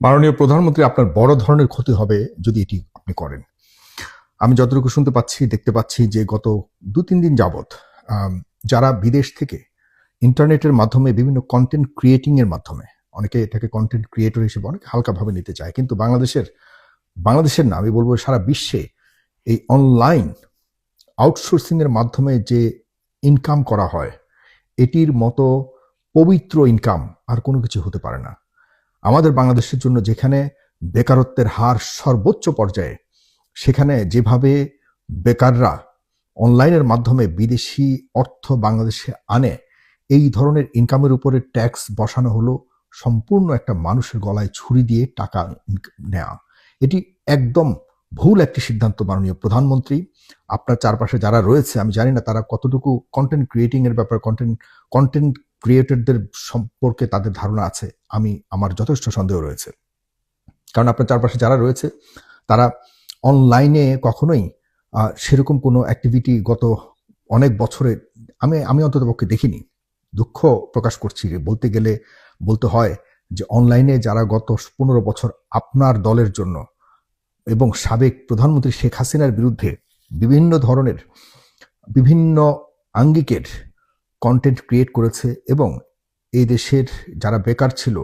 মাননীয় প্রধানমন্ত্রী, আপনার বড় ধরনের ক্ষতি হবে যদি এটি আপনি করেন। আমি যতটুকু শুনতে পাচ্ছি, দেখতে পাচ্ছি যে গত ২-৩ দিন যাবৎ যারা বিদেশ থেকে ইন্টারনেটের মাধ্যমে বিভিন্ন কন্টেন্ট ক্রিয়েটিং এর মাধ্যমে, অনেকে এটাকে কন্টেন্ট ক্রিয়েটর হিসেবে অনেক হালকাভাবে নিতে চায়, কিন্তু বাংলাদেশের না, আমি বলবো সারা বিশ্বে এই অনলাইন আউটসোর্সিং এর মাধ্যমে যে ইনকাম করা হয়, এটির মতো পবিত্র ইনকাম আর কোনো কিছু হতে পারে না। আমাদের বাংলাদেশের জন্য যেখানে বেকারত্বের হার সর্বোচ্চ পর্যায়ে, সেখানে যেভাবে বেকাররা অনলাইনের মাধ্যমে বিদেশি অর্থ বাংলাদেশে আনে, এই ধরনের ইনকামের উপরে ট্যাক্স বসানো হলো সম্পূর্ণ একটা মানুষের গলায় ছুরি দিয়ে টাকা নেওয়া। এটি একদম ভুল একটি সিদ্ধান্ত। মাননীয় প্রধানমন্ত্রী, আপনার চারপাশে যারা রয়েছে, আমি জানি না তারা কতটুকু কন্টেন্ট ক্রিয়েটিং এর ব্যাপারে, কন্টেন্ট ক্রিয়েটরদের সম্পর্কে তাদের ধারণা আছে। আমার যথেষ্ট সন্দেহ রয়েছে, কারণ আপনার চারপাশে যারা রয়েছে তারা অনলাইনে কখনোই সেরকম কোনো অ্যাক্টিভিটি গত অনেক বছরে আমি অন্তত পক্ষে দেখিনি। দুঃখ প্রকাশ করছি, বলতে গেলে বলতে হয় যে অনলাইনে যারা গত 15 বছর আপনার দলের জন্য এবং সাবেক প্রধানমন্ত্রী শেখ হাসিনার বিরুদ্ধে বিভিন্ন আঙ্গিকের কন্টেন্ট ক্রিয়েট করেছে, এবং এই দেশের যারা বেকার ছিল,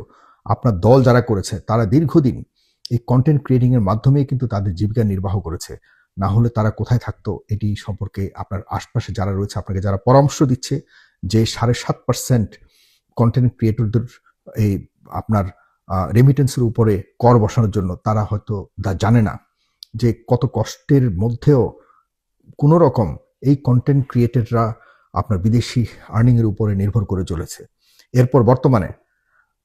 আপনার দল যারা করেছে, তারা দীর্ঘদিন এই কন্টেন্ট ক্রিয়েটিং এর মাধ্যমেই কিন্তু তাদের জীবিকা নির্বাহ করেছে। না হলে তারা কোথায় থাকতো? এটি সম্পর্কে আপনার আশপাশে যারা রয়েছে, আপনাকে যারা পরামর্শ দিচ্ছে যে 7.5% কন্টেন্ট ক্রিয়েটরদের এই আপনার রেমিটেন্সের উপরে কর বসানোর জন্য, তারা হয়তো জানে না যে কত কষ্টের মধ্যেও কোনো রকম এই কন্টেন্ট ক্রিয়েটররা আপনার বিদেশি আর্নিং এর উপরে নির্ভর করে চলেছে। এরপর বর্তমানে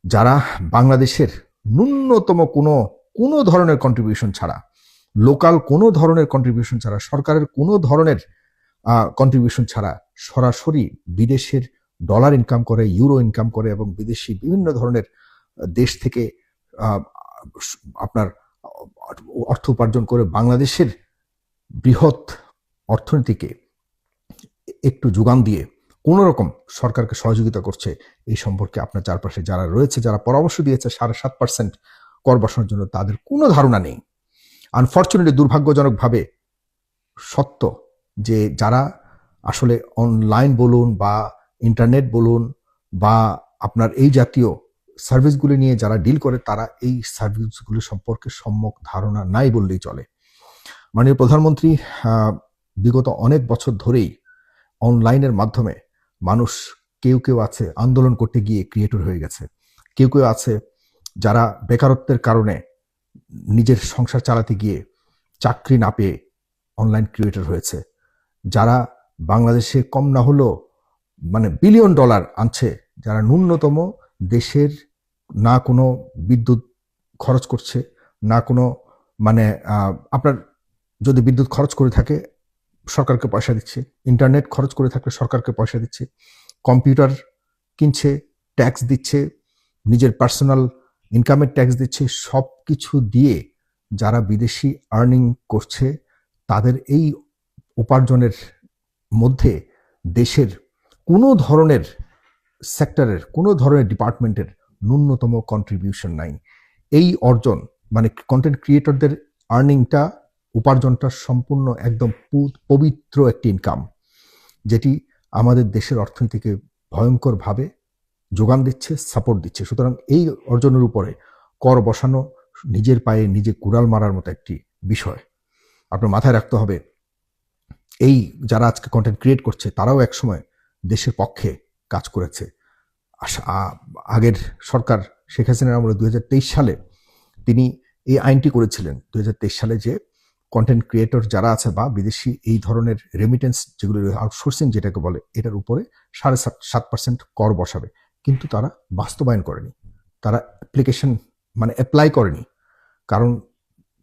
যারা বাংলাদেশের ন্যূনতম কোনো ধরনের কন্ট্রিবিউশন ছাড়া, লোকাল কোনো ধরনের কন্ট্রিবিউশন ছাড়া, সরকারের কোনো ধরনের কন্ট্রিবিউশন ছাড়া সরাসরি বিদেশের ডলার ইনকাম করে, ইউরো ইনকাম করে, এবং বিদেশি বিভিন্ন ধরনের দেশ থেকে আপনার অর্থ উপার্জন করে বাংলাদেশের বৃহৎ অর্থনীতিকে একটু যোগান দিয়ে কোন রকম সরকারকে সহযোগিতা করছে, এই সম্পর্কে আপনার চারপাশে যারা রয়েছে, যারা পরামর্শ দিয়েছে 7.5% কর বসানোর জন্য, তাদের কোনো ধারণা নেই। আনফর্চুনেটলি, দুর্ভাগ্যজনকভাবে সত্য যে যারা আসলে অনলাইন বলুন বা ইন্টারনেট বলুন বা আপনার এই জাতীয় সার্ভিসগুলি নিয়ে যারা ডিল করে, তারা এই সার্ভিসগুলি সম্পর্কে সম্যক ধারণা নাই বললেই চলে। মাননীয় প্রধানমন্ত্রী, বিগত অনেক বছর ধরেই অনলাইনের মাধ্যমে মানুষ, কেউ আছে আন্দোলন করতে গিয়ে ক্রিয়েটর হয়ে গেছে, কেউ আছে যারা বেকারত্বের কারণে নিজের সংসার চালাতে গিয়ে চাকরি না পেয়ে অনলাইন ক্রিয়েটর হয়েছে, যারা বাংলাদেশে কম না হলেও $1 বিলিয়ন আনছে, যারা ন্যূনতম দেশের না কোনো বিদ্যুৎ খরচ করছে, না কোনো আপনার যদি বিদ্যুৎ খরচ করে থাকে সরকারকে পয়সা দিচ্ছে, ইন্টারনেট খরচ করে থাকলে সরকারকে পয়সা দিচ্ছে, কম্পিউটার কিনছে, ট্যাক্স দিচ্ছে, নিজের পার্সোনাল ইনকামের ট্যাক্স দিচ্ছে, সব কিছু দিয়ে যারা বিদেশি আর্নিং করছে, তাদের এই উপার্জনের মধ্যে দেশের কোনো ধরনের সেক্টরের, কোনো ধরনের ডিপার্টমেন্টের ন্যূনতম কন্ট্রিবিউশন নাই। এই অর্জন কন্টেন্ট ক্রিয়েটরদের আর্নিংটা, উপার্জনটা সম্পূর্ণ একদম পবিত্র একটি ইনকাম, যেটি আমাদের দেশের অর্থনীতিকে ভয়ঙ্করভাবে যোগান দিচ্ছে, সাপোর্ট দিচ্ছে। সুতরাং এই অর্জনের উপরে কর বসানো নিজের পায়ে নিজে কুড়াল মারার মতো একটি বিষয়। আপনার মাথায় রাখতে হবে, এই যারা আজকে কন্টেন্ট ক্রিয়েট করছে, তারাও একসময় দেশের পক্ষে কাজ করেছে। আগের সরকার শেখ হাসিনার আমলে 2023 সালে তিনি এই আইনটি করেছিলেন, 2023 সালে, যে কন্টেন্ট ক্রিয়েটর যারা আছে বা বিদেশি এই ধরনের রেমিটেন্স যেগুলো আউটসোর্সিং যেটাকে বলে, এটার উপরে 7.5% কর বসাবে। কিন্তু তারা বাস্তবায়ন করেনি, তারা অ্যাপ্লাই করেনি, কারণ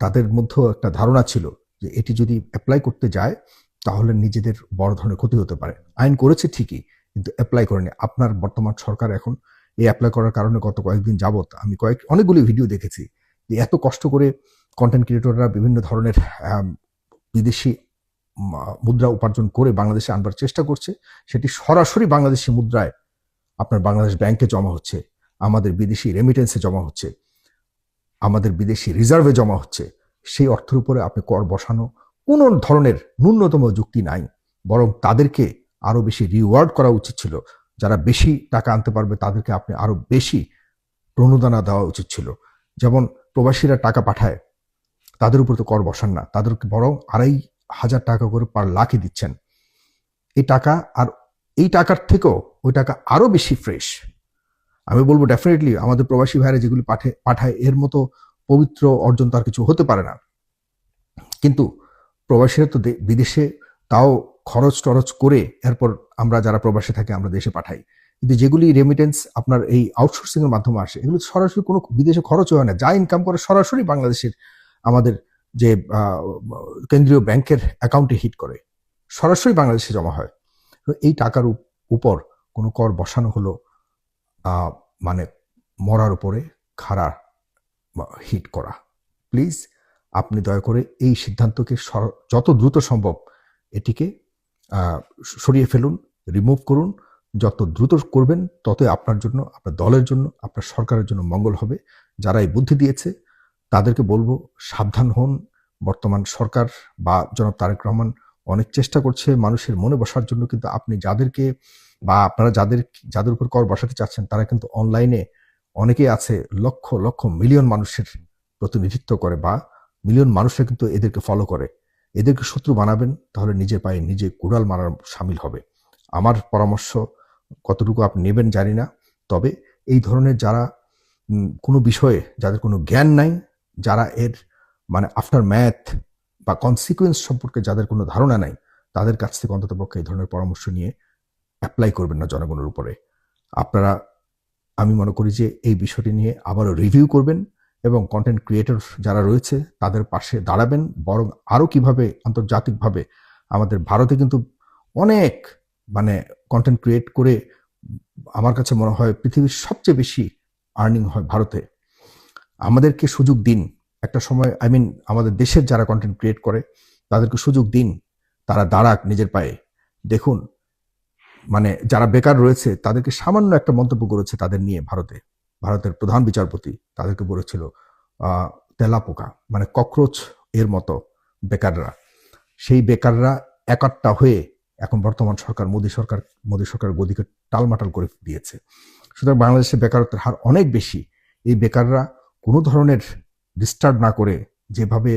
তাদের মধ্যেও একটা ধারণা ছিল যে এটি যদি অ্যাপ্লাই করতে যায় তাহলে নিজেদের বড় ধরনের ক্ষতি হতে পারে। আইন করেছে ঠিকই, কিন্তু অ্যাপ্লাই করেনি। আপনার বর্তমান সরকার এখন এই অ্যাপ্লাই করার কারণে গত কয়েকদিন যাবৎ আমি অনেকগুলি ভিডিও দেখেছি যে এত কষ্ট করে কন্টেন্ট ক্রিয়েটররা বিভিন্ন ধরনের বিদেশি মুদ্রা উপার্জন করে বাংলাদেশে আনবার চেষ্টা করছে, সেটি সরাসরি বাংলাদেশি মুদ্রায় আপনার বাংলাদেশ ব্যাংকে জমা হচ্ছে, আমাদের বিদেশি রেমিটেন্সে জমা হচ্ছে। আমাদের বিদেশি রিজার্ভে জমা হচ্ছে, সেই অর্থের উপরে আপনি কর বসানো কোনো ধরনের ন্যূনতম যুক্তি নাই। বরং তাদেরকে আরো বেশি রিওয়ার্ড করা উচিত ছিল। যারা বেশি টাকা আনতে পারবে তাদেরকে আপনি আরো বেশি প্রণোদনা দেওয়া উচিত ছিল। যেমন প্রবাসীরা টাকা পাঠায়, তাদের উপর তো কর বসান না, তাদেরকে বরং 2,500 টাকা করে পার লাখে দিচ্ছেন। এই টাকা আর এই টাকার থেকেও ওই টাকা আরো বেশি ফ্রেশ। আমি বলবো ডেফিনেটলি আমাদের প্রবাসী ভাইরা যেগুলি পাঠায় এর মতো পবিত্র অর্জন তার কিছু হতে পারে না। কিন্তু প্রবাসীরা তো বিদেশে তাও খরচ টরচ করে এরপর আমরা যারা প্রবাসে থাকি আমরা দেশে পাঠাই। কিন্তু যেগুলি রেমিটেন্স আপনার এই আউটসোর্সিং এর মাধ্যমে আসে, এগুলো সরাসরি কোনো বিদেশে খরচ হয় না। যা ইনকাম করে সরাসরি বাংলাদেশের আমাদের যে কেন্দ্রীয় ব্যাংকের অ্যাকাউন্টে হিট করে, সরাসরি বাংলাদেশে জমা হয়। এই টাকার উপর কোনো কর বসানো হলো মানে মরার উপরে খাড়া হিট করা। প্লিজ আপনি দয়া করে এই সিদ্ধান্তকে যত দ্রুত সম্ভব এটিকে সরিয়ে ফেলুন, রিমুভ করুন। যত দ্রুত করবেন ততই আপনার জন্য, আপনার দলের জন্য, আপনার সরকারের জন্য মঙ্গল হবে। যারা এই বুদ্ধি দিয়েছে তাদেরকে বলবো সাবধান হন। বর্তমান সরকার বা জনাব তারেক রহমান অনেক চেষ্টা করছে মানুষের মনে বসার জন্য, কিন্তু আপনি যাদেরকে বা আপনারা যাদের উপর কর বসাতে চাচ্ছেন তারা কিন্তু অনলাইনে অনেকেই আছে, লক্ষ লক্ষ মিলিয়ন মানুষের প্রতিনিধিত্ব করে বা মিলিয়ন মানুষরা কিন্তু এদেরকে ফলো করে। এদেরকে শত্রু বানাবেন তাহলে নিজের পায়ে নিজে কুড়াল মারার সামিল হবে। আমার পরামর্শ কতটুকু আপনি নেবেন জানি না, তবে এই ধরনের যারা কোনো বিষয়ে যাদের কোনো জ্ঞান নাই, যারা এর মানে আফটার ম্যাথ বা কনসিকুয়েন্স সম্পর্কে যাদের কোনো ধারণা নাই, তাদের কাছ থেকে অন্তত পক্ষে এই ধরনের পরামর্শ নিয়ে অ্যাপ্লাই করবেন না জনগণের উপরে। আপনারা, আমি মনে করি যে এই বিষয়টি নিয়ে আবারও রিভিউ করবেন এবং কন্টেন্ট ক্রিয়েটর যারা রয়েছে তাদের পাশে দাঁড়াবেন। বরং আরো কিভাবে আন্তর্জাতিকভাবে আমাদের ভারতে কিন্তু অনেক মানে কন্টেন্ট ক্রিয়েট করে আমার কাছে মনে হয় পৃথিবীর সবচেয়ে বেশি আর্নিং হয় ভারতে। আমাদেরকে সুযোগ দিন একটা সময়, আমাদের দেশের যারা কন্টেন্ট ক্রিয়েট করে তাদেরকে সুযোগ দিন, তারা দাঁড়াক নিজের পায়ে। দেখুন মানে যারা বেকার রয়েছে তাদেরকে সামান্য একটা মন্তব্য করেছে তাদের নিয়ে ভারতের প্রধান বিচারপতি, তাদেরকে বলেছিল তেলাপোকা, মানে ককরোচ এর মতো বেকাররা। সেই বেকাররা একাট্টা হয়ে এখন বর্তমান সরকার মোদী সরকার গদিকে টালমাটাল করে দিয়েছে। সুতরাং বাংলাদেশে বেকারত্বের হার অনেক বেশি। এই বেকাররা কোনো ধরনের ডিস্টার্ব না করে যেভাবে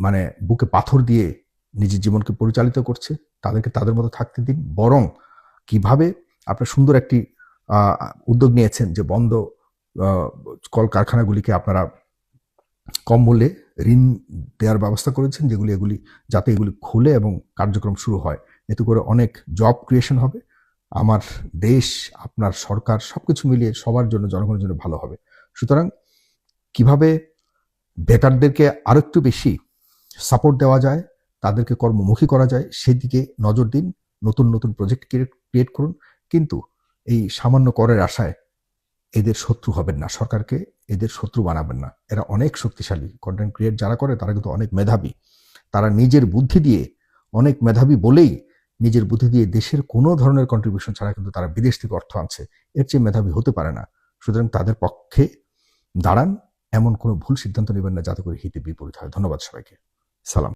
মানে বুকে পাথর দিয়ে নিজের জীবনকে পরিচালিত করছে, তাদেরকে তাদের মতো থাকতে দিন। বরং কিভাবে আপনার সুন্দর একটি উদ্যোগ নিয়েছেন যে বন্ধ কলকারখানাগুলিকে আপনারা কম মূল্যে ঋণ দেওয়ার ব্যবস্থা করেছেন, যাতে এগুলি খুলে এবং কার্যক্রম শুরু হয়। এতে করে অনেক জব ক্রিয়েশন হবে। আমার দেশ, আপনার সরকার সবকিছু মিলিয়ে সবার জন্য, জনগণের জন্য ভালো হবে। সুতরাং কিভাবে বেকারদেরকে আরেকটু বেশি সাপোর্ট দেওয়া যায়, তাদেরকে কর্মমুখী করা যায়, সেদিকে নজর দিন। নতুন নতুন প্রজেক্ট ক্রিয়েট করুন, কিন্তু এই সামান্য করের আশায় এদের শত্রু হবেন না, সরকারকে এদের শত্রু বানাবেন না। এরা অনেক শক্তিশালী। কন্টেন্ট ক্রিয়েট যারা করে তারা কিন্তু অনেক মেধাবী। তারা নিজের বুদ্ধি দিয়ে, অনেক মেধাবী বলেই নিজের বুদ্ধি দিয়ে দেশের কোনো ধরনের কন্ট্রিবিউশন ছাড়া কিন্তু তারা বিদেশ থেকে অর্থ আনছে। এর চেয়ে মেধাবী হতে পারে না। সুতরাং তাদের পক্ষে দাঁড়ান, এমন কোনো ভুল সিদ্ধান্ত নেবেন না যাতে করে হিতে বিপরীত হয়। ধন্যবাদ সবাইকে। সালাম।